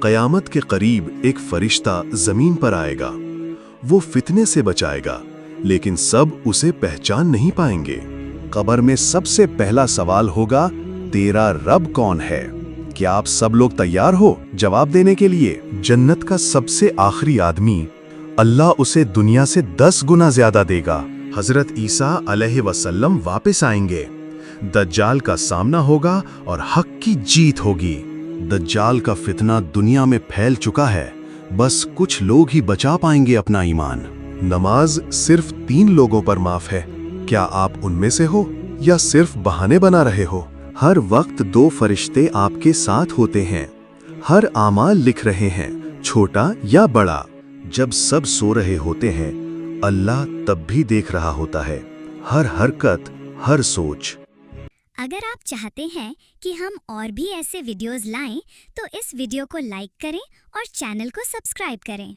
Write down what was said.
قیامت کے قریب ایک فرشتہ زمین پر آئے گا۔ وہ فتنے سے بچائے گا، لیکن سب اسے پہچان نہیں پائیں گے۔ قبر میں سب سے پہلا سوال ہوگا، تیرا رب کون ہے؟ کیا آپ سب لوگ تیار ہو جواب دینے کے لیے؟ جنت کا سب سے آخری آدمی، اللہ اسے دنیا سے 10 گنا زیادہ دے گا۔ حضرت عیسیٰ علیہ وسلم واپس آئیں گے۔ دجال کا سامنا ہوگا اور حق کی جیت ہوگی۔ دجال کا فتنہ دنیا میں پھیل چکا ہے، بس کچھ لوگ ہی بچا پائیں گے اپنا ایمان۔ نماز صرف 3 لوگوں پر معاف ہے، کیا آپ ان میں سے ہو یا صرف بہانے بنا رہے ہو؟ ہر وقت 2 فرشتے آپ کے ساتھ ہوتے ہیں، ہر اعمال لکھ رہے ہیں، چھوٹا یا بڑا۔ جب سب سو رہے ہوتے ہیں، اللہ تب بھی دیکھ رہا ہوتا ہے، ہر حرکت، ہر سوچ۔ اگر آپ چاہتے ہیں کہ ہم اور بھی ایسے ویڈیوز لائیں تو اس ویڈیو کو لائک کریں اور چینل کو سبسکرائب کریں۔